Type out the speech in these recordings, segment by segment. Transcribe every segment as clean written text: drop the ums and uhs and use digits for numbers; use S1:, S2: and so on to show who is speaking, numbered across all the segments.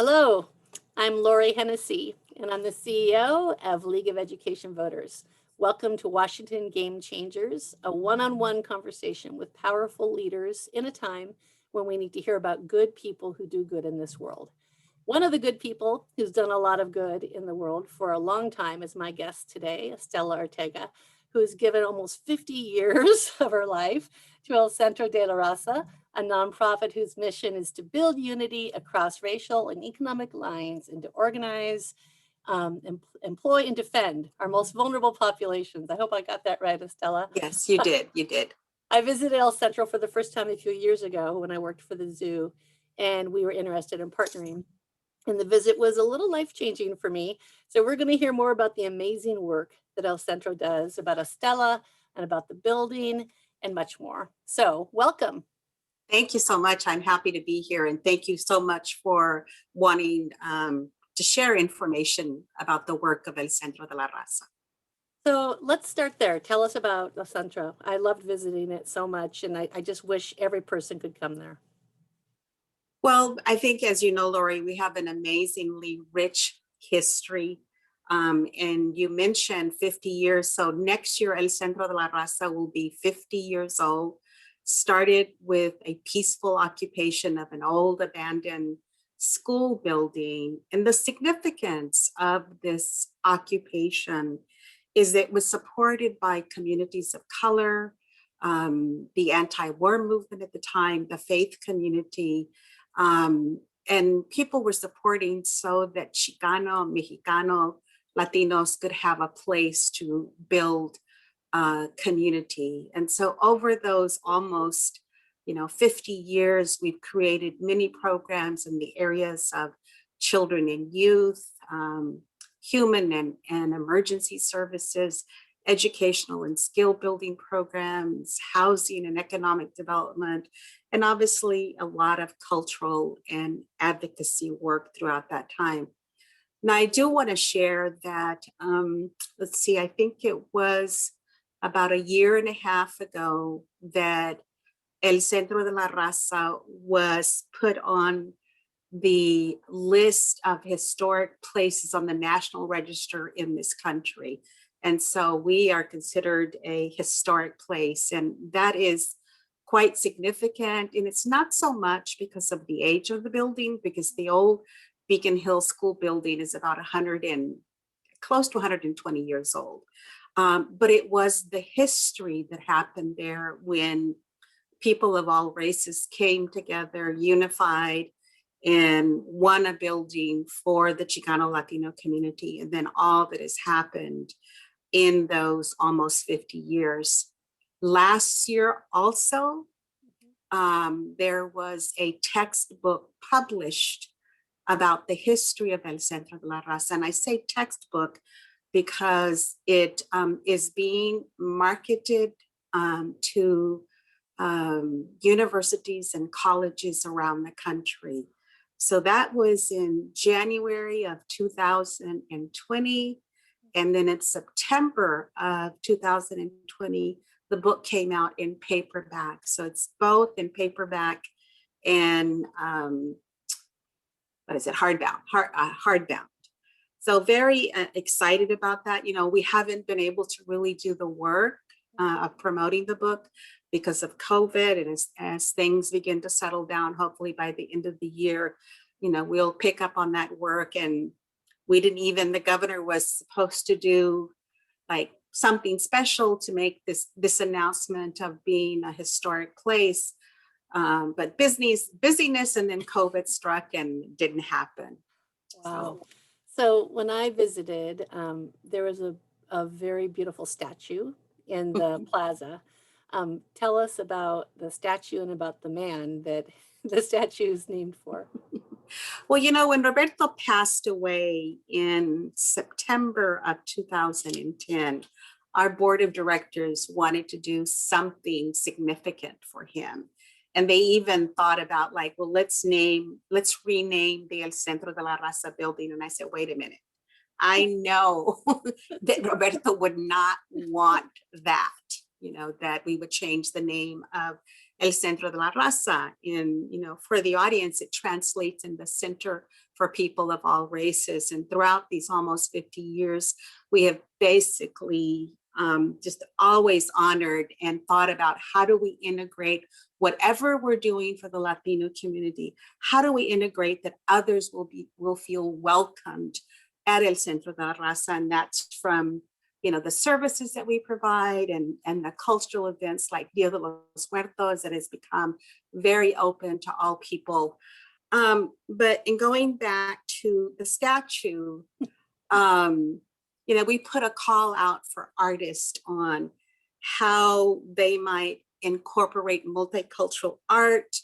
S1: Hello, I'm Lauri Hennessey, and I'm the CEO of League of Education Voters. Welcome to Washington Game Changers, a one-on-one conversation with powerful leaders in a time when we need to hear about good people who do good in this world. One of the good people who's done a lot of good in the world for a long time is my guest today, Estela Ortega, who has given almost 50 years of her life to El Centro de la Raza, a nonprofit whose mission is to build unity across racial and economic lines and to organize, employ, and defend our most vulnerable populations. I hope I got that right, Estela.
S2: Yes, you did. You did.
S1: I visited El Centro for the first time a few years ago when I worked for the zoo, and we were interested in partnering. And the visit was a little life-changing for me. So we're going to hear more about the amazing work that El Centro does, about Estela and about the building and much more. So welcome.
S2: Thank you so much. I'm happy to be here. And thank you so much for wanting to share information about the work of El Centro de la Raza.
S1: So let's start there. Tell us about El Centro. I loved visiting it so much, and I just wish every person could come there.
S2: Well, I think, as you know, Lauri, we have an amazingly rich history. And you mentioned 50 years. So next year, El Centro de la Raza will be 50 years old. Started with a peaceful occupation of an old abandoned school building. And the significance of this occupation is that it was supported by communities of color, the anti-war movement at the time, the faith community, and people were supporting so that Chicano, Mexicano, Latinos could have a place to build community. And so over those almost 50 years, we've created many programs in the areas of children and youth, human and emergency services, educational and skill building programs, housing and economic development, and obviously a lot of cultural and advocacy work throughout that time. Now, I do want to share that, I think it was about a year and a half ago that El Centro de la Raza was put on the list of historic places on the National Register in this country. And so we are considered a historic place, and that is quite significant. And it's not so much because of the age of the building, because the old Beacon Hill School building is about close to 120 years old. But it was the history that happened there when people of all races came together, unified, and won a building for the Chicano Latino community, and then all that has happened in those almost 50 years. Last year also, there was a textbook published about the history of El Centro de la Raza. And I say textbook because it is being marketed to universities and colleges around the country. So that was in January of 2020. And then in September of 2020, the book came out in paperback. So it's both in paperback and hardbound. So very excited about that. We haven't been able to really do the work of promoting the book because of COVID. And as things begin to settle down, hopefully by the end of the year, we'll pick up on that work. And the governor was supposed to do like something special to make this announcement of being a historic place. But busyness and then COVID struck and didn't happen.
S1: Wow. So when I visited, there was a very beautiful statue in the plaza. Tell us about the statue and about the man that the statue is named for.
S2: Well, when Roberto passed away in September of 2010, our board of directors wanted to do something significant for him. And they even thought about let's rename the El Centro de la Raza building. And I said, wait a minute. I know that Roberto would not want that, that we would change the name of El Centro de la Raza. And, for the audience, it translates in the center for people of all races. And throughout these almost 50 years, we have basically just always honored and thought about how do we integrate whatever we're doing for the Latino community, how do we integrate that others will feel welcomed at El Centro de la Raza. And that's from the services that we provide and the cultural events like Dia de los Muertos that has become very open to all people. But in going back to the statue, we put a call out for artists on how they might incorporate multicultural art.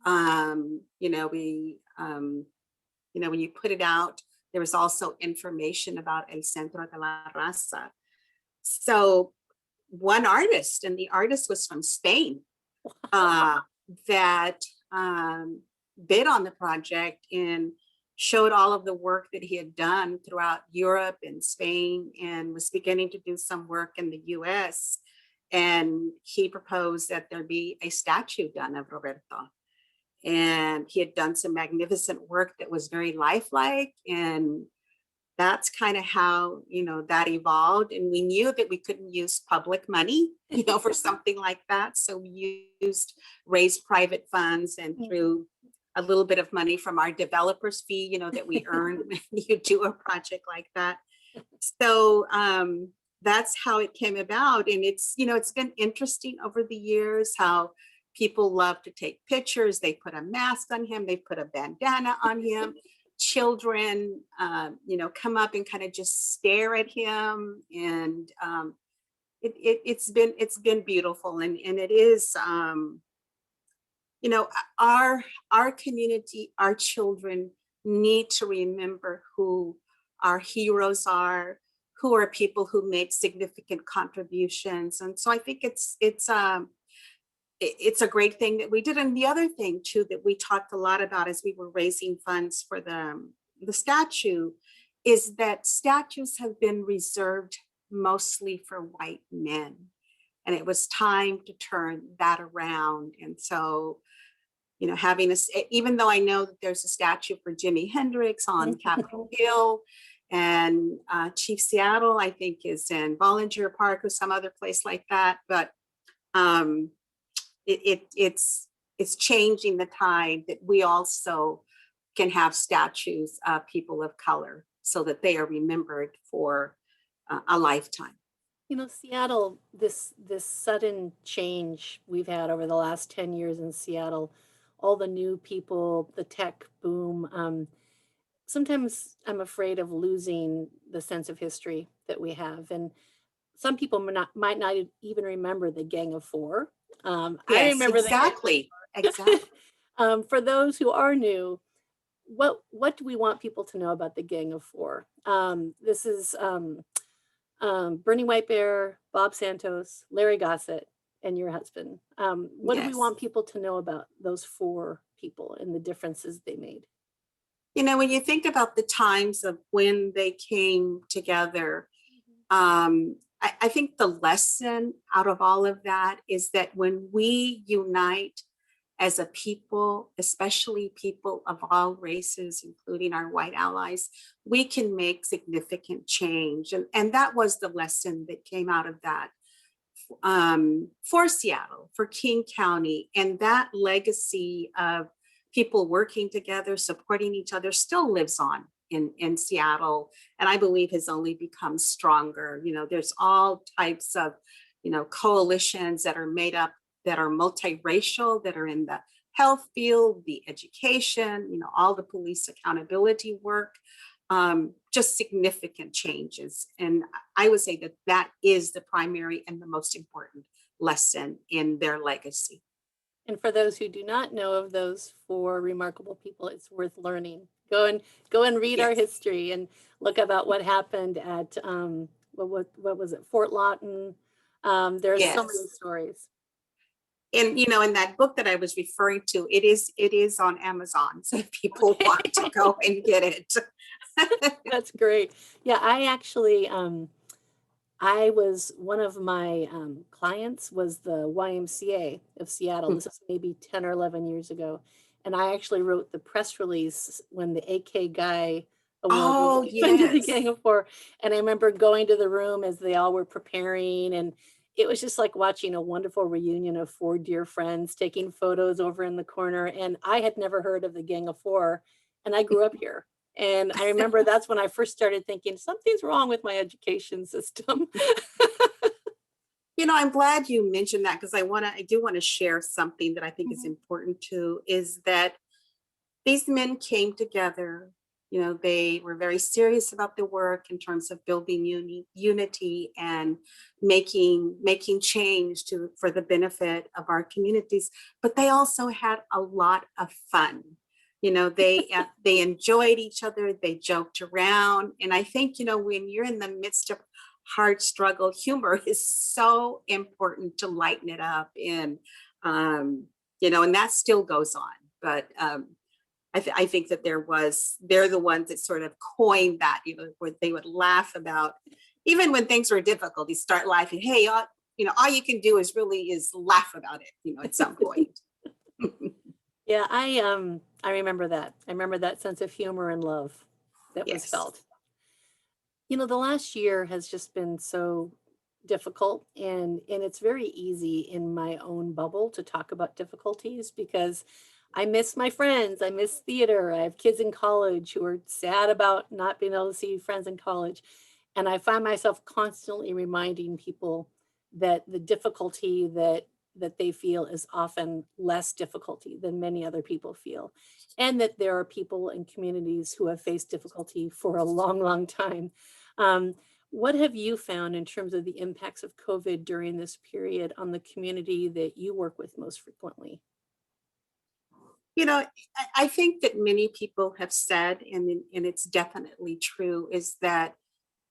S2: When you put it out, there was also information about El Centro de la Raza. So one artist, and the artist was from Spain, that bid on the project and showed all of the work that he had done throughout Europe and Spain, and was beginning to do some work in the US. And he proposed that there be a statue done of Roberto. And he had done some magnificent work that was very lifelike. And that's kind of how, that evolved. And we knew that we couldn't use public money, for something like that. So we raised private funds and through a little bit of money from our developer's fee, that we earn when you do a project like that. So that's how it came about. And it's been interesting over the years how people love to take pictures. They put a mask on him. They put a bandana on him. Children, come up and kind of just stare at him. And it's been beautiful. And it is, our community, our children need to remember who our heroes are, who are people who made significant contributions. And so I think it's a great thing that we did. And the other thing too, that we talked a lot about as we were raising funds for the statue, is that statues have been reserved mostly for white men. And it was time to turn that around. And so, having even though I know that there's a statue for Jimi Hendrix on Capitol Hill, and Chief Seattle, I think, is in Volunteer Park or some other place like that. But it's changing the tide that we also can have statues of people of color so that they are remembered for a lifetime.
S1: Seattle, this sudden change we've had over the last 10 years in Seattle, all the new people, the tech boom. Sometimes I'm afraid of losing the sense of history that we have. And some people might not even remember the Gang of Four.
S2: Yes,
S1: I remember
S2: exactly.
S1: For those who are new, what do we want people to know about the Gang of Four? This is Bernie Whitebear, Bob Santos, Larry Gossett, and your husband. What do we want people to know about those four people and the differences they made?
S2: When you think about the times of when they came together, I think the lesson out of all of that is that when we unite as a people, especially people of all races, including our white allies, we can make significant change. And that was the lesson that came out of that for Seattle, for King County. And that legacy of people working together, supporting each other still lives on in Seattle. And I believe has only become stronger. There's all types of, coalitions that are made up, that are multiracial, that are in the health field, the education, all the police accountability work, just significant changes. And I would say that is the primary and the most important lesson in their legacy.
S1: And for those who do not know of those four remarkable people, it's worth learning. Go and read our history and look about what happened at what was it, Fort Lawton. There's so many stories.
S2: And in that book that I was referring to, it is on Amazon, so if people want to go and get it.
S1: That's great. Yeah, I actually One of my clients was the YMCA of Seattle. This is maybe 10 or 11 years ago. And I actually wrote the press release when the AK Guy Award
S2: Oh,
S1: was given to the
S2: yes.
S1: Gang of Four. And I remember going to the room as they all were preparing. And it was just like watching a wonderful reunion of four dear friends taking photos over in the corner. And I had never heard of the Gang of Four. And I grew up here. And I remember that's when I first started thinking something's wrong with my education system.
S2: You know, I'm glad you mentioned that because I do want to share something that I think is important too, is that these men came together. You know, they were very serious about the work in terms of building unity and making change for the benefit of our communities. But they also had a lot of fun. You know, they enjoyed each other. They joked around, and I think, you know, when you're in the midst of hard struggle, humor is so important to lighten it up, and you know, and that still goes on. But I think that they're the ones that sort of coined that, you know, where they would laugh about, even when things were difficult, you start laughing. Hey, you know, all you can do is laugh about it, you know, at some point.
S1: Yeah, I remember that. I remember that sense of humor and love that was
S2: Yes.
S1: felt. You know, the last year has just been so difficult, and it's very easy in my own bubble to talk about difficulties because I miss my friends. I miss theater. I have kids in college who are sad about not being able to see friends in college. And I find myself constantly reminding people that the difficulty that they feel is often less difficulty than many other people feel. And that there are people in communities who have faced difficulty for a long, long time. Um, what have you found in terms of the impacts of COVID during this period on the community that you work with most frequently?
S2: You know, I think that many people have said, and it's definitely true, is that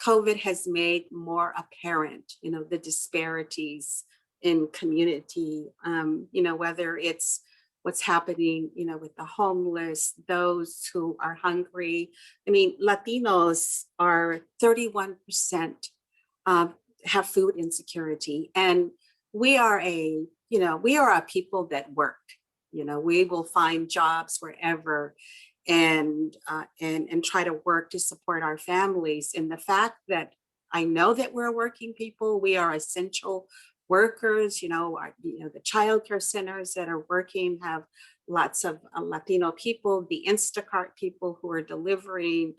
S2: COVID has made more apparent, you know, the disparities in community, you know, whether it's what's happening, you know, with the homeless, those who are hungry. I mean, Latinos are 31% have food insecurity. And we are a people that work. You know, we will find jobs wherever and try to work to support our families. And the fact that I know that we're working people, we are essential workers. You know, the childcare centers that are working have lots of Latino people. The Instacart people who are delivering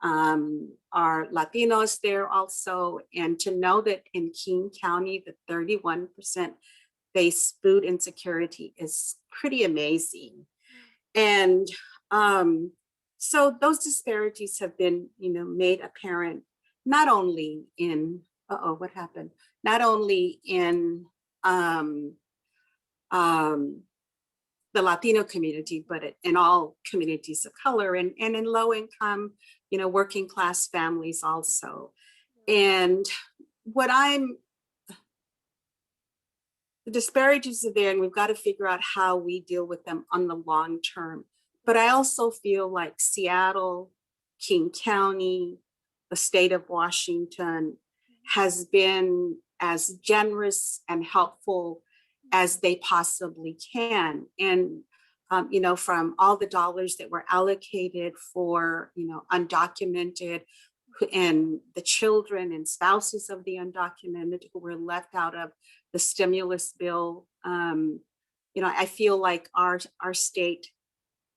S2: are Latinos there also. And to know that in King County, the 31% face food insecurity is pretty amazing. And so those disparities have been, you know, made apparent not only in, what happened? Not only in um, the Latino community, but in all communities of color and in low income, you know, working class families also. And what the disparities are there, and we've got to figure out how we deal with them on the long term. But I also feel like Seattle, King County, the state of Washington has been as generous and helpful as they possibly can. And, you know, from all the dollars that were allocated for, you know, undocumented and the children and spouses of the undocumented who were left out of the stimulus bill. You know, I feel like our state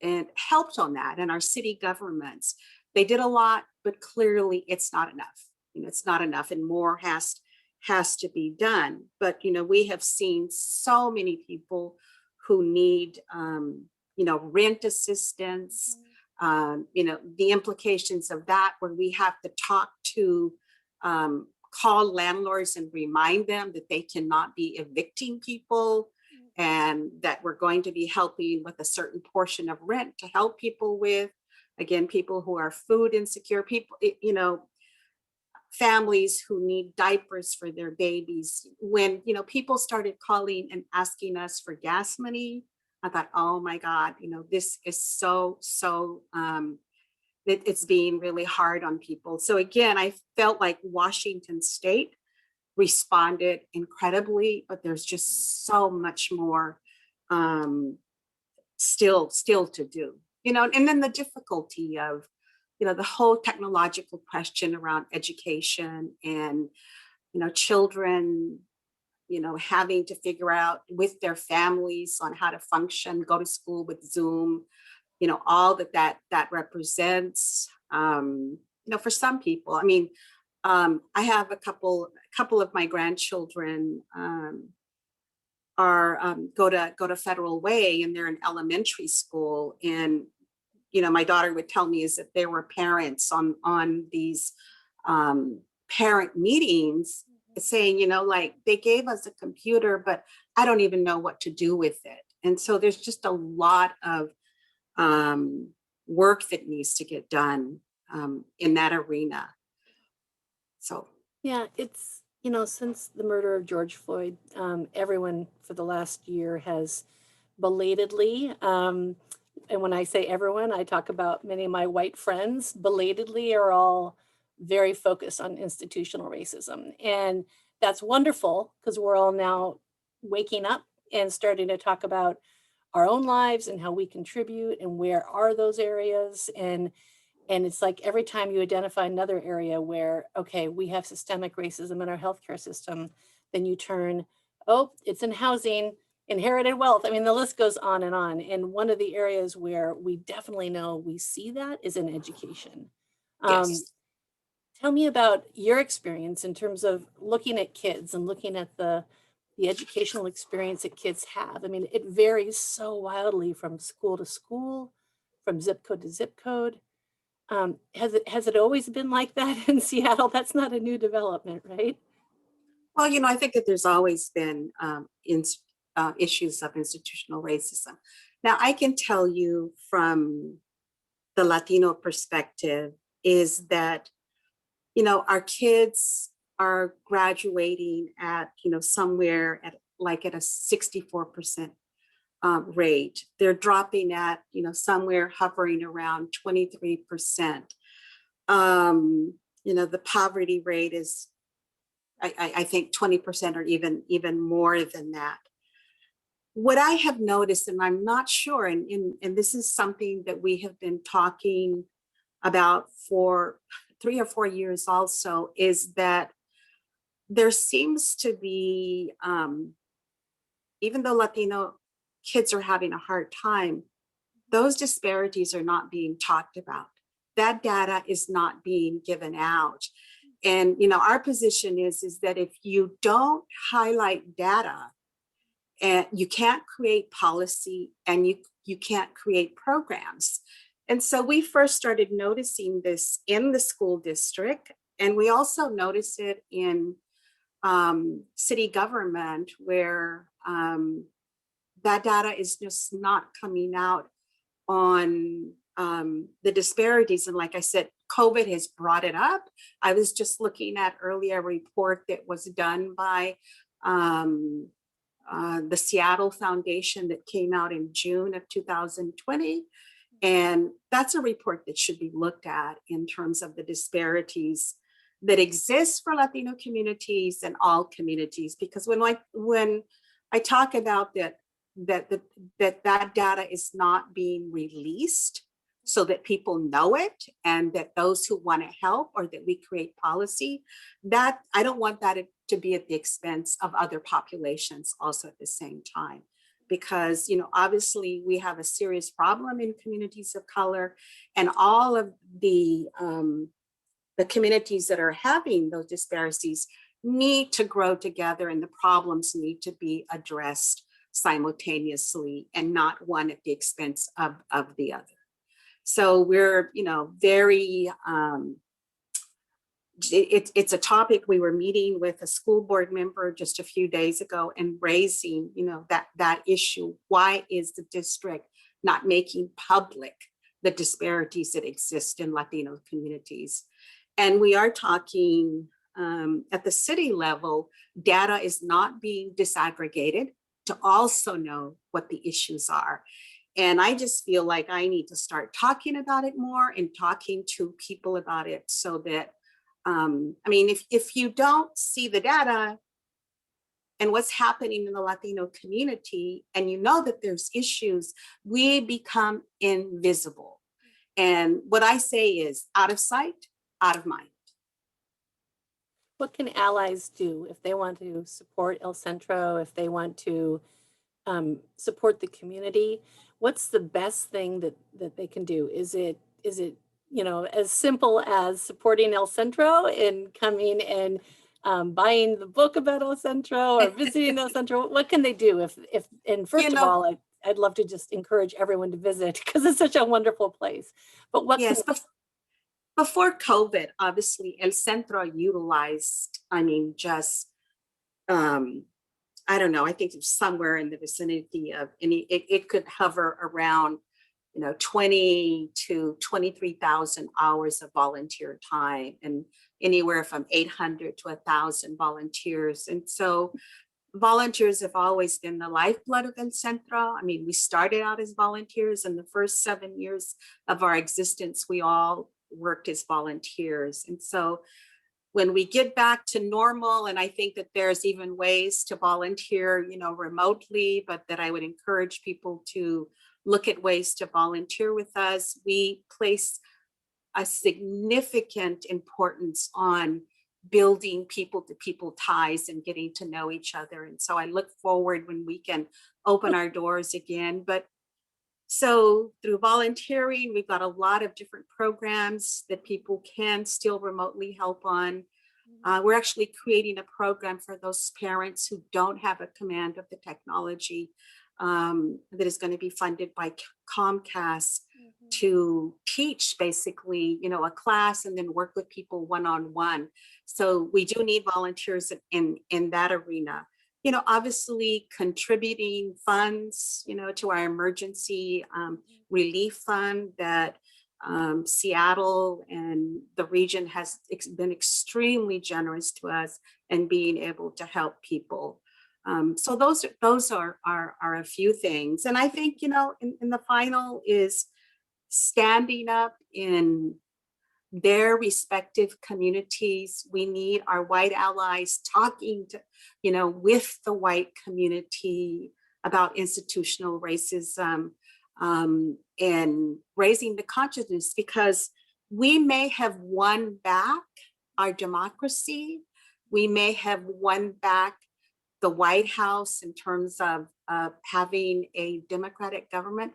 S2: and helped on that, and our city governments. They did a lot, but clearly it's not enough. You know, it's not enough, and more has to be done. But you know, we have seen so many people who need you know, rent assistance. You know, the implications of that, where we have to talk to call landlords and remind them that they cannot be evicting people and that we're going to be helping with a certain portion of rent to help people with, again, people who are food insecure, people, you know, families who need diapers for their babies. When, you know, people started calling and asking us for gas money, I thought, oh my God, you know, this is so it's being really hard on people. So again, I felt like Washington State responded incredibly, but there's just so much more still to do, and then the difficulty of, the whole technological question around education and, children, having to figure out with their families on how to function, go to school with Zoom, all that represents, for some people. I mean, I have a couple of my grandchildren are go to Federal Way, and they're in elementary school. And my daughter would tell me is that there were parents on these parent meetings saying, like, they gave us a computer, but I don't even know what to do with it. And so there's just a lot of work that needs to get done in that arena. So
S1: yeah, it's, since the murder of George Floyd, everyone for the last year has belatedly, and when I say everyone, I talk about many of my white friends, belatedly are all very focused on institutional racism. And that's wonderful because we're all now waking up and starting to talk about our own lives and how we contribute and where are those areas. And it's like every time you identify another area where, okay, we have systemic racism in our healthcare system, then you turn, oh, it's in housing, inherited wealth. I mean, the list goes on. And one of the areas where we definitely know we see that is in education.
S2: yes.
S1: Tell me about your experience in terms of looking at kids and looking at the educational experience that kids have. I mean, it varies so wildly from school to school, from zip code to zip code. Has it always been like that in Seattle? That's not a new development, right?
S2: Well, I think that there's always been issues of institutional racism. Now, I can tell you from the Latino perspective is that, our kids are graduating at, somewhere at like at a 64% rate. They're dropping at, somewhere hovering around 23%. The poverty rate is, I think 20% or even more than that. What I have noticed, and I'm not sure, and this is something that we have been talking about for 3 or 4 years also, is that there seems to be, even though Latino kids are having a hard time, those disparities are not being talked about. That data is not being given out. And our position is that if you don't highlight data, and you can't create policy, and you can't create programs. And so we first started noticing this in the school district, and we also notice it in city government, where that data is just not coming out on the disparities. And like I said, COVID has brought it up. I was just looking at earlier a report that was done by the Seattle Foundation that came out in June of 2020. And that's a report that should be looked at in terms of the disparities that exist for Latino communities and all communities. Because when I talk about that data is not being released so that people know it, and that those who want to help, or that we create policy, that I don't want that to be at the expense of other populations also at the same time. Because obviously we have a serious problem in communities of color, and all of the communities that are having those disparities need to grow together, and the problems need to be addressed simultaneously and not one at the expense of the other. So we're, very, it's a topic. We were meeting with a school board member just a few days ago and raising, that issue. Why is the district not making public the disparities that exist in Latino communities? And we are talking at the city level, data is not being disaggregated to also know what the issues are. And I just feel like I need to start talking about it more and talking to people about it, so that I mean, if you don't see the data and what's happening in the Latino community, and you know that there's issues, we become invisible. And what I say is out of sight, out of mind.
S1: What can allies do if they want to support El Centro, if they want to support the community? What's the best thing that they can do? Is it as simple as supporting El Centro and coming and buying the book about El Centro or visiting El Centro? What can they do and first of all, I'd love to just encourage everyone to visit because it's such a wonderful place. But what
S2: yes,
S1: can
S2: before COVID, obviously El Centro utilized, I mean, just I don't know, I think it's somewhere in the vicinity of it could hover around 20 to 23,000 hours of volunteer time, and anywhere from 800 to 1,000 volunteers. And so volunteers have always been the lifeblood of El Centro. I mean, we started out as volunteers, and the first 7 years of our existence, we all worked as volunteers. And so when we get back to normal, and I think that there's even ways to volunteer, remotely, but that I would encourage people to look at ways to volunteer with us. We place a significant importance on building people to people ties and getting to know each other. And so I look forward when we can open our doors again. But so through volunteering, we've got a lot of different programs that people can still remotely help on. We're actually creating a program for those parents who don't have a command of the technology, that is going to be funded by Comcast to teach basically, a class and then work with people one-on-one. So we do need volunteers in that arena. Obviously contributing funds, to our emergency relief fund that Seattle and the region has been extremely generous to us and being able to help people. So those are a few things. And I think, in the final is standing up in their respective communities. We need our white allies talking to, with the white community about institutional racism, and raising the consciousness, because we may have won back our democracy. We may have won back the White House in terms of having a democratic government,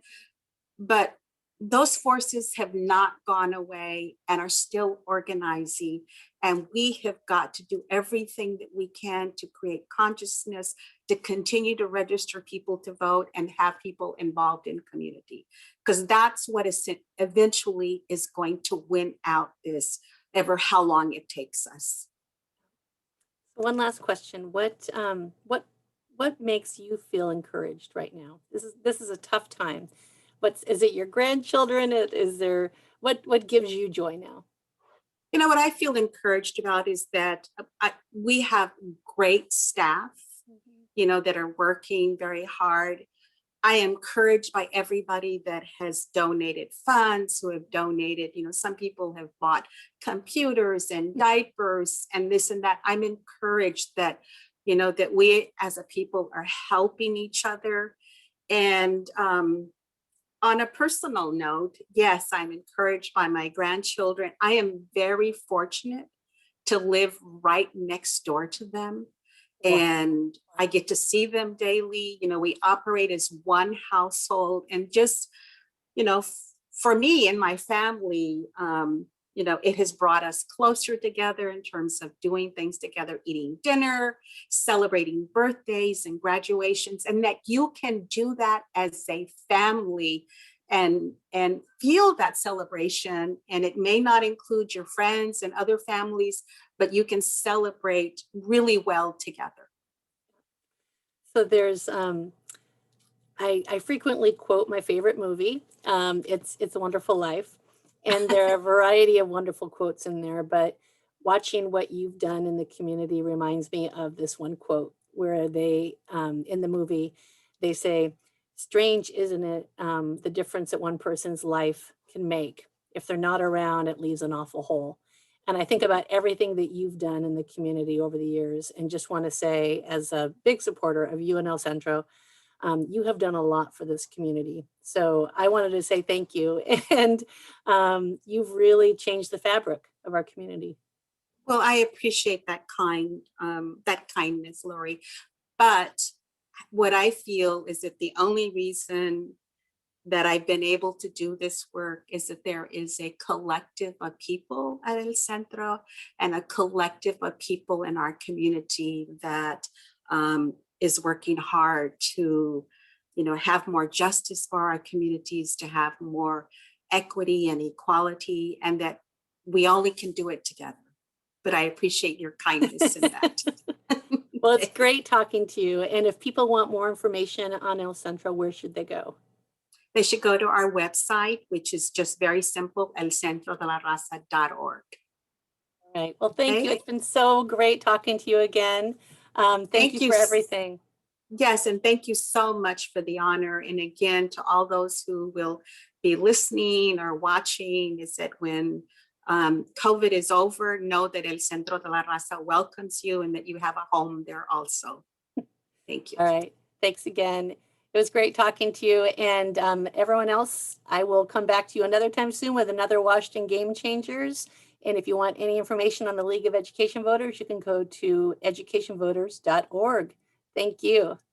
S2: but those forces have not gone away and are still organizing. And we have got to do everything that we can to create consciousness, to continue to register people to vote and have people involved in community, because that's what is eventually is going to win out this, ever how long it takes us.
S1: One last question. What makes you feel encouraged right now? This is a tough time. Is it your grandchildren? Is there what gives you joy now?
S2: What I feel encouraged about is that we have great staff, that are working very hard. I am encouraged by everybody that has donated funds, who have donated, some people have bought computers and diapers and this and that. I'm encouraged that, that we as a people are helping each other. And on a personal note, yes, I'm encouraged by my grandchildren. I am very fortunate to live right next door to them. And I get to see them daily. We operate as one household, and just, for me and my family, it has brought us closer together in terms of doing things together, eating dinner, celebrating birthdays and graduations, and that you can do that as a family and feel that celebration. And it may not include your friends and other families, but you can celebrate really well together.
S1: So there's I frequently quote my favorite movie. It's a Wonderful Life. And there are a variety of wonderful quotes in there, but watching what you've done in the community reminds me of this one quote where they, in the movie, they say, "Strange, isn't it, the difference that one person's life can make? If they're not around, it leaves an awful hole." And I think about everything that you've done in the community over the years, and just want to say, as a big supporter of you and El Centro, you have done a lot for this community. So I wanted to say thank you. And you've really changed the fabric of our community.
S2: Well, I appreciate that kindness, Lori. But what I feel is that the only reason that I've been able to do this work is that there is a collective of people at El Centro and a collective of people in our community that is working hard to, have more justice for our communities, to have more equity and equality, and that we only can do it together. But I appreciate your kindness in that.
S1: Well, it's great talking to you. And if people want more information on El Centro, where should they go?
S2: They should go to our website, which is just very simple, elcentrodelaraza.org.
S1: All right. Well, thank you. It's been so great talking to you again. Thank you for everything.
S2: Yes, and thank you so much for the honor. And again, to all those who will be listening or watching, is that when COVID is over, know that El Centro de la Raza welcomes you and that you have a home there also. Thank you.
S1: All right. Thanks again. It was great talking to you. And everyone else, I will come back to you another time soon with another Washington Game Changers. And if you want any information on the League of Education Voters, you can go to educationvoters.org. Thank you.